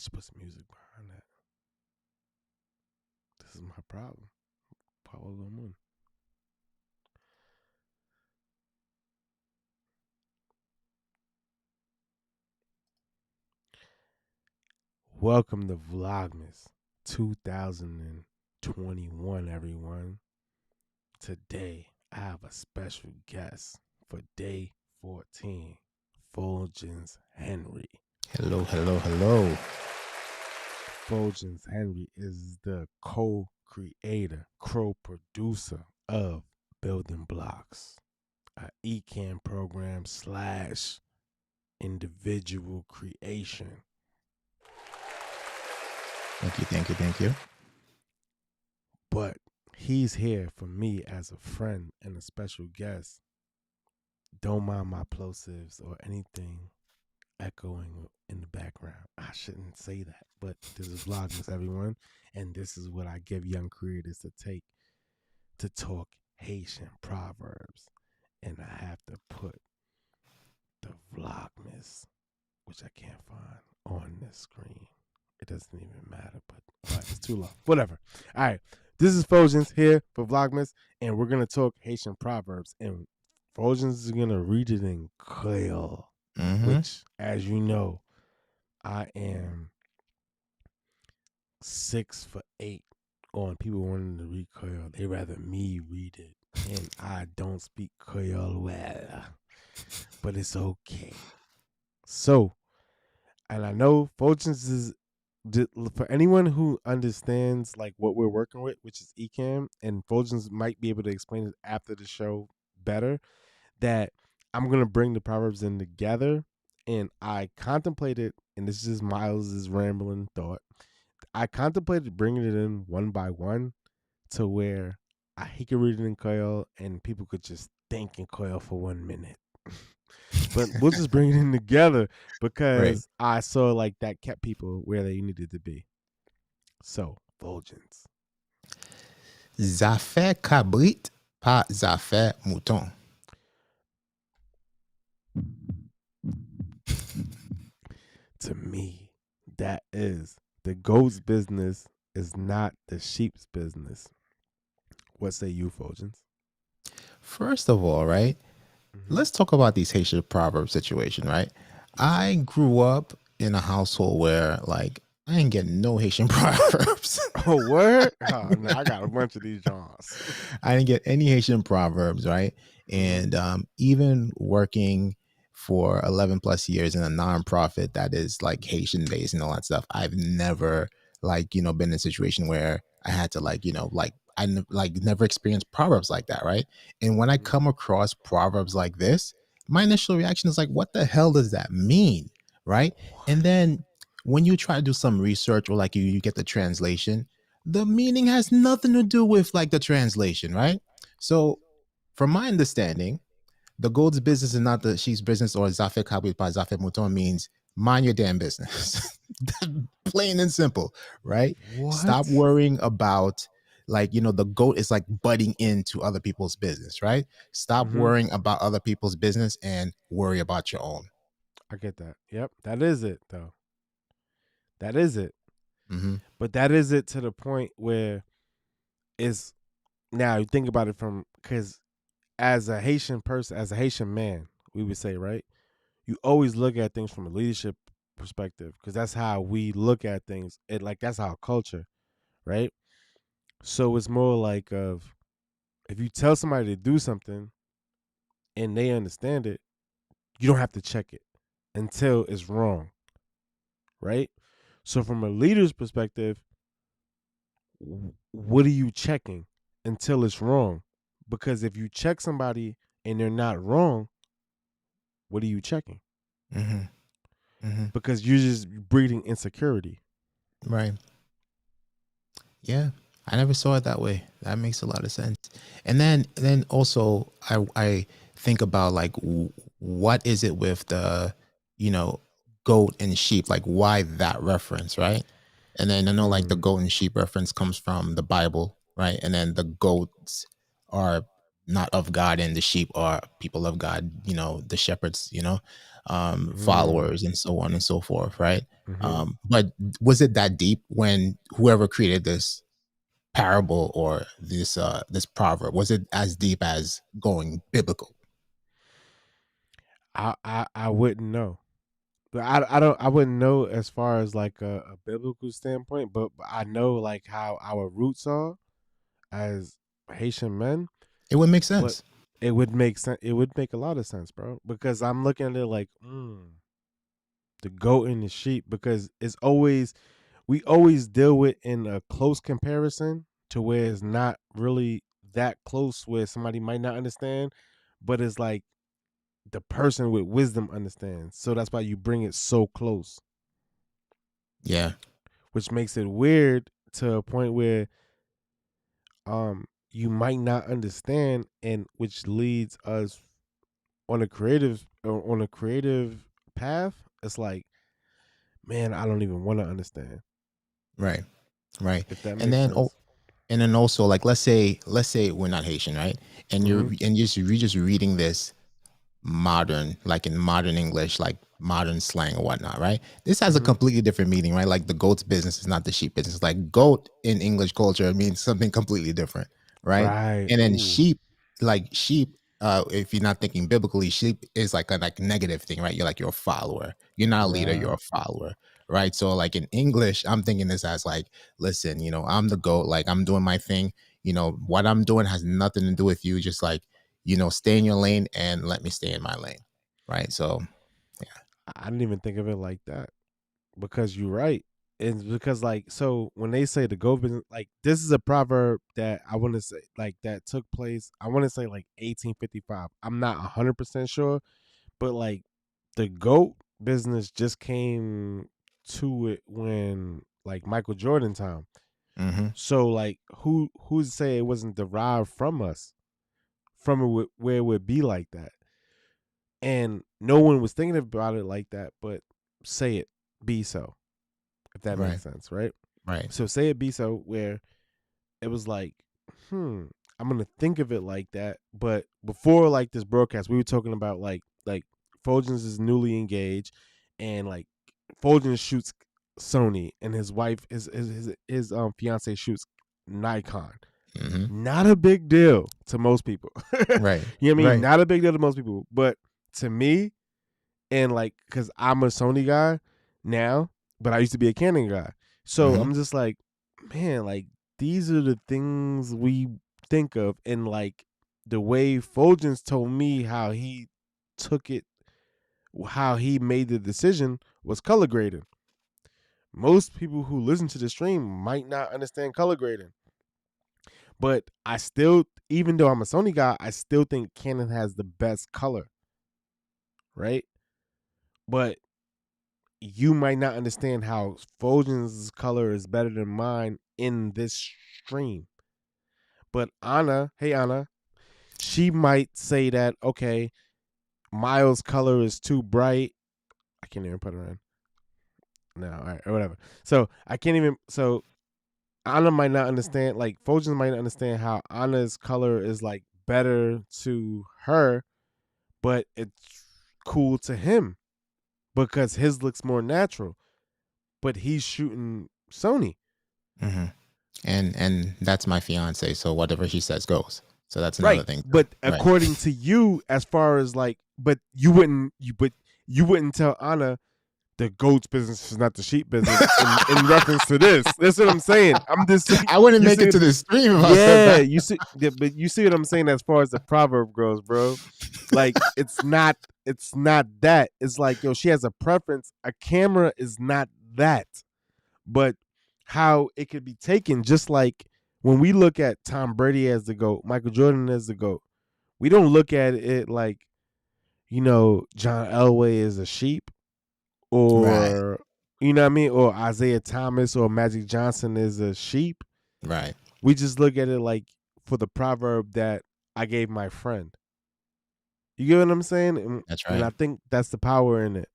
should put some music behind that. This is my problem. Pablo Moon. Welcome to Vlogmas 2021, everyone. Today, I have a special guest for day 14, Fulgens Henry. Hello, hello, hello. Fulgens Henry is the co-creator, co-producer of Building Blocks, a ECAM program / individual creation. Thank you. But he's here for me as a friend and a special guest. Don't mind my plosives or anything echoing in the background. I shouldn't say that, but this is Vlogmas, everyone, and this is what I give young creators to take to talk Haitian proverbs. And I have to put the Vlogmas, which I can't find, on the screen. It doesn't even matter, but it's too long. Whatever. All right. This is Fulgens here for Vlogmas, and we're going to talk Haitian proverbs. And Fulgens is going to read it in Creole, which, as you know, I am 6'8" on people wanting to read Creole. They rather me read it, and I don't speak Creole well, but it's okay. So, and I know Fulgens is, for anyone who understands like what we're working with, which is ECAM, and Fulgens might be able to explain it after the show better, that I'm going to bring the proverbs in together. And I contemplated, and this is Miles's rambling thought, I contemplated bringing it in one by one to where he could read it in Creole and people could just think in Creole for 1 minute. But we'll just bring it in together because I saw like that kept people where they needed to be. So, Fulgens. Zafè cabrit, pas zafè mouton. To me, that is the goat's business is not the sheep's business. What say you, Fulgens? First of all, right, let's talk about these Haitian proverb situation, right? I grew up in a household where, like, I ain't getting no Haitian proverbs. Oh, what? Oh, no, I got a bunch of these Johns. I didn't get any Haitian proverbs, right? And even working for 11 plus years in a nonprofit that is like Haitian based and all that stuff, I've never been in a situation where I had to never experienced proverbs like that, right? And when I come across proverbs like this, my initial reaction is like, what the hell does that mean, right? And then when you try to do some research or like you get the translation, the meaning has nothing to do with like the translation, right? So from my understanding, the goat's business is not the sheep's business, or Zafé Kabit by Zafé Mouton means mind your damn business. Plain and simple, right? What? Stop worrying about the goat is like butting into other people's business, right? Stop worrying about other people's business and worry about your own. I get that. Yep. That is it, though. That is it. But that is it to the point where it's, now you think about it from, because as a Haitian person, as a Haitian man, we would say, right? You always look at things from a leadership perspective because that's how we look at things. That's our culture, right? So it's more like of, if you tell somebody to do something and they understand it, you don't have to check it until it's wrong, right? So from a leader's perspective, what are you checking until it's wrong? Because if you check somebody and they're not wrong, what are you checking? Because you're just breeding insecurity. Right. Yeah, I never saw it that way. That makes a lot of sense. And then also I think about like what is it with the goat and sheep, like why that reference, right? And then I know like the goat and sheep reference comes from the Bible, right? And then the goats are not of God, and the sheep are people of God, the shepherds, Mm, followers, and so on and so forth, right? hmm. But was it that deep when whoever created this parable or this proverb, was it as deep as going biblical? I wouldn't know. But I wouldn't know as far as like a biblical standpoint, but I know like how our roots are as Haitian men. It would make But sense. it would make sense. It would make a lot of sense, bro. Because I'm looking at it like the goat and the sheep. Because it's always we always deal with in a close comparison to where it's not really that close where somebody might not understand, but it's like the person with wisdom understands. So that's why you bring it so close, Yeah. which makes it weird to a point where you might not understand, and which leads us on a creative path. It's like, man, I don't even want to understand, Right. Right. if that And makes then sense. also, like, let's say we're not Haitian, right? And Mm-hmm. you're just reading this modern, like in modern English, like modern slang or whatnot, right? This has a Mm-hmm. completely different meaning, right? Like the goat's business is not the sheep business. Like goat in English culture means something completely different, right? Right. And then Ooh. sheep, like sheep, if you're not thinking biblically, sheep is like a like negative thing, right? You're a follower. You're not a leader, you're Right. a follower, right? So like in English, I'm thinking this as like, listen, I'm the goat, like I'm doing my thing. What I'm doing has nothing to do with you. Just like, stay in your lane and let me stay in my lane. Right. So, yeah. I didn't even think of it like that, because you're right. It's because like, so when they say the go business, like this is a proverb that I want to say like that took place. I want to say like 1855. I'm not 100% sure, but like the goat business just came to it when like Michael Jordan time. Hmm. So like who's to say it wasn't derived from us, from where it would be like that, and no one was thinking about it like that. But say it be so, if that Right. makes sense, right? Right. So say it be so where it was like, hmm, I'm gonna think of it like that. But before like this broadcast, we were talking about like Fulgens is newly engaged, and like Fulgens shoots Sony, and his wife his fiance shoots Nikon. Hmm. Not a big deal to most people. Right. You know what I mean? Right. Not a big deal to most people, but to me, and like, cause I'm a Sony guy now, but I used to be a Canon guy. So Hmm. I'm just like, man, like these are the things we think of, and like the way Fulgens told me how he took it, how he made the decision was color grading. Most people who listen to the stream might not understand color grading, but I still, even though I'm a Sony guy, I still think Canon has the best color, right? But you might not understand how Fulgens' color is better than mine in this stream. But Anna, hey Anna, she might say that, okay, Miles' color is too bright. I can't even put her in. No, all right, or whatever. So I can't even. So Anna might not understand. Like Fulgens might not understand how Anna's color is like better to her, but it's cool to him because his looks more natural. But he's shooting Sony. Hmm. And that's my fiance. So whatever she says goes. So that's another Right. thing too. But Right. according to you, as far as like, but you wouldn't tell Anna the goat's business is not the sheep business in reference to this. That's what I'm saying. I'm just saying, I wouldn't you make it see, to the stream if I said yeah, that. you see, yeah, but you see what I'm saying as far as the proverb goes, bro. Like it's not that. It's like, yo, she has a preference. A camera is not that, but how it could be taken, just like when we look at Tom Brady as the GOAT, Michael Jordan as the GOAT, we don't look at it like, John Elway is a sheep, Right. or you know what I mean, or Isaiah Thomas or Magic Johnson is a sheep. Right. We just look at it like for the proverb that I gave my friend. You get what I'm saying? That's And right. I think that's the power in it.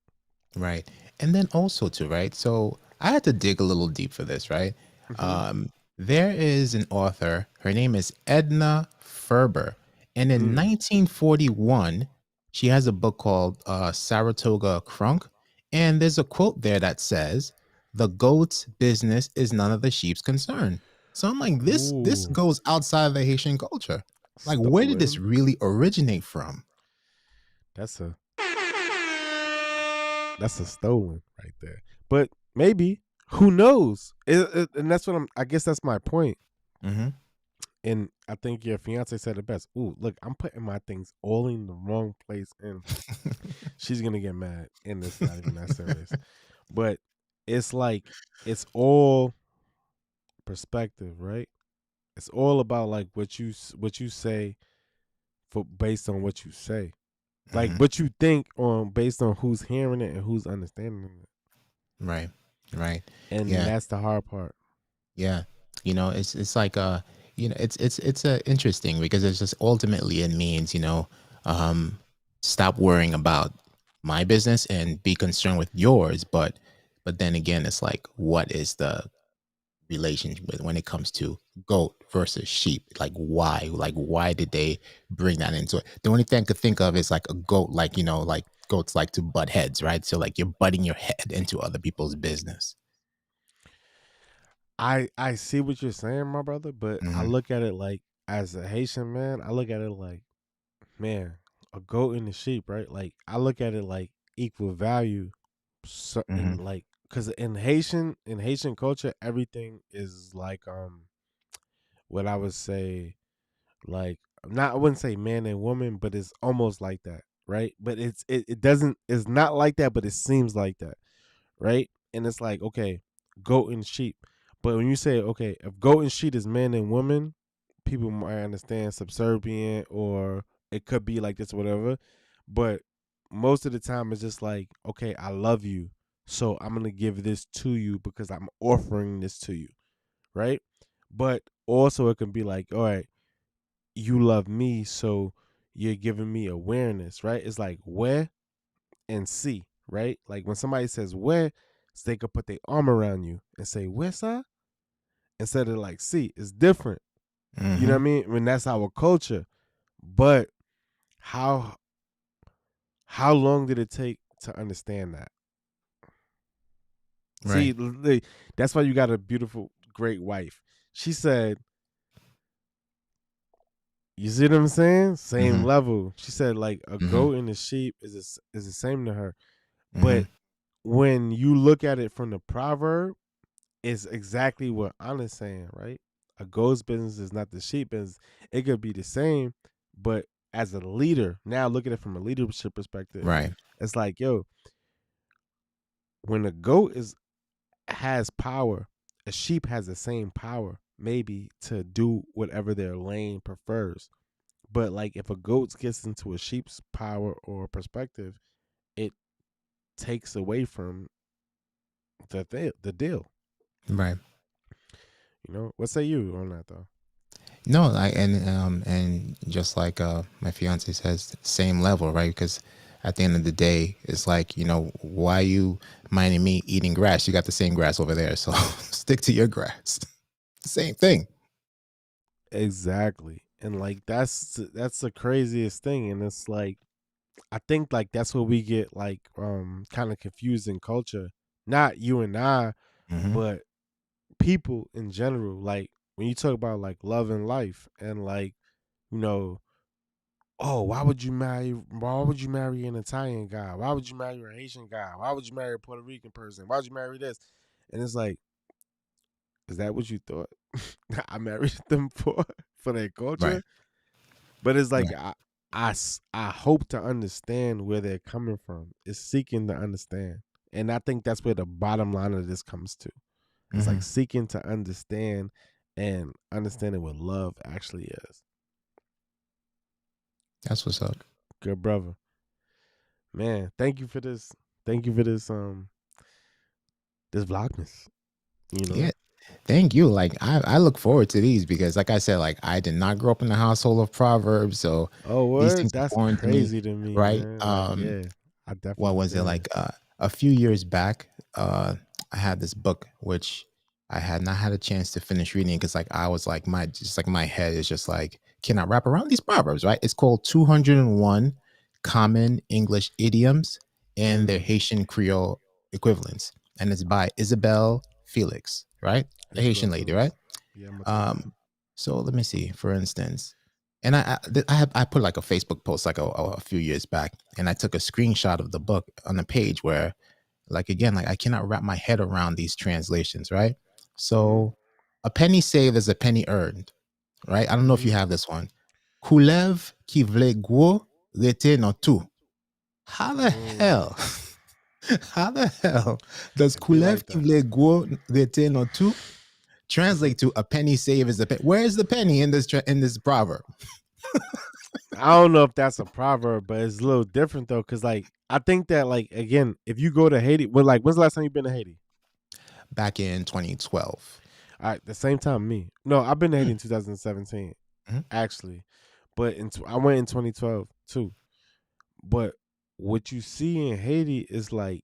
Right. And then also too, right? So I had to dig a little deep for this, right? Hmm. Um, there is an author, her name is Edna Ferber, And in Mm. 1941, she has a book called Saratoga Crunk. And there's a quote there that says, "The goat's business is none of the sheep's concern." So I'm like, this Ooh, goes outside of the Haitian culture. Like, where did this stolen. really originate from? That's a stolen right there. But maybe, who knows? And that's what I guess that's my point. Hmm. And I think your fiance said it best. Ooh, look, I'm putting my things all in the wrong place, and she's gonna get mad. And it's not even that serious. But it's like it's all perspective, right? It's all about like what you say for based on what you say, like Hmm. what you think on based on who's hearing it and who's understanding it, Right. Right. and Yeah. that's the hard part. Yeah. It's like it's interesting because it's just ultimately it means, um stop worrying about my business and be concerned with yours, but then again it's like, what is the relationship when it comes to goat versus sheep? Like why did they bring that into it? The only thing I could think of is like a goat, like like goats like to butt heads, right? So like you're butting your head into other people's business. I see what you're saying, my brother, but I Hmm. look at it like as a Haitian man, I look at it like, man, a goat and a sheep, right? Like I look at it like equal value, so, Hmm. and like because in Haitian culture, everything is like what I would say like not I wouldn't say man and woman, but it's almost like that, right? But it doesn't it's not like that, but it seems like that, right? And it's like, okay, goat and sheep. But when you say, okay, if goat and sheep is man and woman, people might understand subservient or it could be like this or whatever. But most of the time it's just like, okay, I love you. So I'm gonna give this to you because I'm offering this to you, right? But also it can be like, all right, you love me, so you're giving me awareness, right? It's like where and see, right? Like when somebody says where, so they could put their arm around you and say where, sir, instead of like see. It's different. You know Hmm. what I mean? I mean that's our culture. But how long did it take to understand that? See, Right. that's why you got a beautiful, great wife. She said, "You see what I'm saying? Same Hmm. level." She said, like a Hmm. goat and a sheep is the same to her. Hmm. But when you look at it from the proverb, it's exactly what Anna's saying, right? A goat's business is not the sheep business. It could be the same, but as a leader, now look at it from a leadership perspective. Right. It's like, yo, when a goat is has power, a sheep has the same power, maybe to do whatever their lane prefers. But like if a goat gets into a sheep's power or perspective, it takes away from the deal. Right. You know, what say you on that though? No, and just like my fiance says, same level, right? Because at the end of the day, it's like, why you minding me eating grass? You got the same grass over there, so stick to your grass. Same thing. Exactly. And like that's the craziest thing. And it's like I think like that's where we get like kind of confused in culture. Not you and I, Hmm. but people in general. Like when you talk about like love and life and like, you know, oh, why would you marry an Italian guy? Why would you marry a Haitian guy? Why would you marry a Puerto Rican person? Why would you marry this? And it's like, is that what you thought I married them for? For their Right. culture? But it's like Right. I hope to understand where they're coming from. It's seeking to understand, and I think that's where the bottom line of this comes to. It's like Hmm. seeking to understand and understanding what love actually is. That's what's up. Good brother, man. Thank you for this. Thank you for this vlogmas. You Yeah. know. Thank you. Like I look forward to these because like I said, like I did not grow up in a household of proverbs. So Oh, these word. things are That's foreign to me, crazy to me, right? man. Like, yeah, I definitely What was it understand. like a few years back? I had this book which I had not had a chance to finish reading because like I was like my head is just like cannot wrap around these proverbs, right? It's called 201 Common English Idioms and their Mm, Haitian Creole equivalents. And it's by Isabel Felix, right? A Isabel Haitian lady, right? Phillips. Yeah, I'm gonna check it out. Um, so let me see, for instance, and I put like a Facebook post like a few years back, and I took a screenshot of the book on the page where, like again, like I cannot wrap my head around these translations, right? Mm-hmm. So, a penny saved is a penny earned, right? I don't know if Mm-hmm. you have this one. Coulev qui vle gros rete non tout. How the Mm. hell? How the hell does It be coulev like qui that. vle gros rete non tout It's a. translate to a penny saved is a penny? Where is the penny in this proverb? I don't know if that's a proverb, but it's a little different though, because like I think that like again, if you go to Haiti, well, like when's the last time you been to Haiti? Back in 2012. All right, the same time me. No, I've been to Haiti Mm, in 2017 mhm. actually, but I went in 2012 too. But what you see in Haiti is like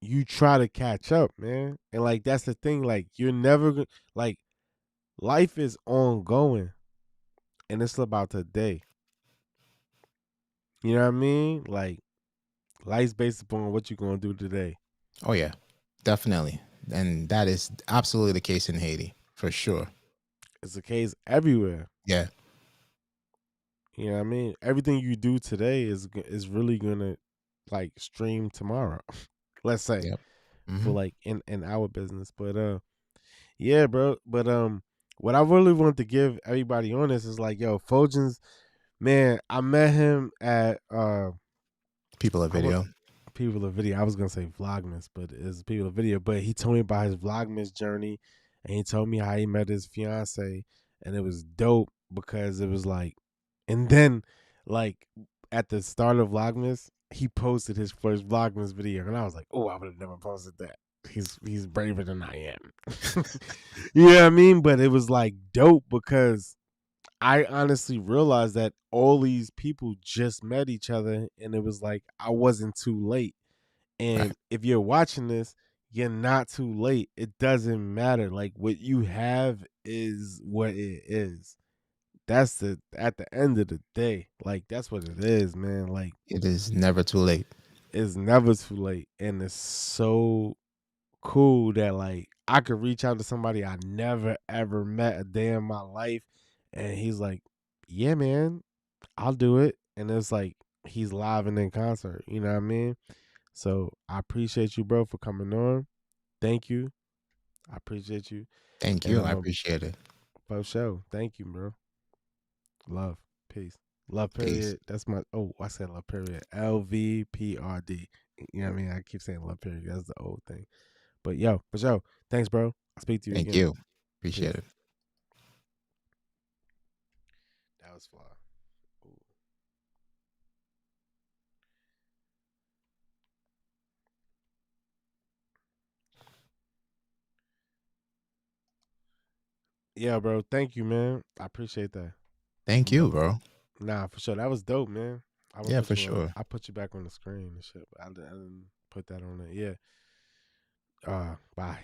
you try to catch up, man, and like that's the thing. Like you're never like life is ongoing, and it's about today. You know what I mean? Like life's based upon what you're gonna do today. Oh yeah, definitely, and that is absolutely the case in Haiti for sure. It's the case everywhere. Yeah. You know what I mean? Everything you do today is really gonna like stream tomorrow. Let's say Yep. for Hmm. like in our business, but yeah, bro. But what I really want to give everybody on this is like, yo, Fulgens, man, I met him at People of I was video. people of video. I was gonna say Vlogmas, but it's people of video. But he told me about his Vlogmas journey, and he told me how he met his fiance, and it was dope because it was like, and then like at the start of Vlogmas, he posted his first Vlogmas video, and I was like, oh, I would have never posted that. He's braver than I am. You know what I mean? But it was like dope because I honestly realized that all these people just met each other, and it was like I wasn't too late. Right. And if you're watching this, you're not too late. It doesn't matter. Like what you have is what it is. That's the at the end of the day. Like that's what it is, man. Like It is never too late. it's never too late. And it's so cool that like I could reach out to somebody I never ever met a day in my life. And he's like, yeah, man, I'll do it. And it's like he's live and in concert. You know what I mean? So I appreciate you, bro, for coming on. Thank you. I appreciate you. Thank And you. I appreciate it. for sure. Thank you, bro. Love. Peace. Love Peace. period. That's my I said love period. LVPRD. You know what I mean? I keep saying love period. That's the old thing. But yo, for sure. Thanks, bro. I'll speak to you Thank again. you. Appreciate Peace. it. That was fly. Ooh. Yeah, bro. Thank you, man. I appreciate that. Thank I'm you, love. bro. Nah, for sure. That was dope, man. I'm gonna Yeah, put for you on. sure. I put you back on the screen and shit. But I didn't put that on there. Yeah. Bye.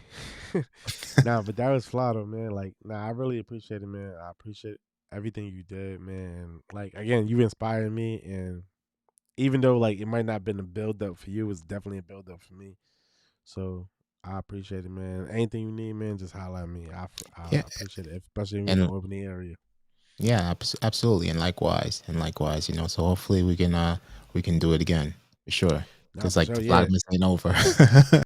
Nah, but that was fly though, man. Like, nah, I really appreciate it, man. I appreciate everything you did, man. And like again, you inspired me, and even though like it might not have been a build up for you, it was definitely a build up for me. So I appreciate it, man. Anything you need, man, just holler at me. I Yeah, appreciate it, especially in the and Albany area. yeah, absolutely, and likewise, So hopefully we can do it again for sure. Nah, Because for like sure, the vlog yeah. ain't over.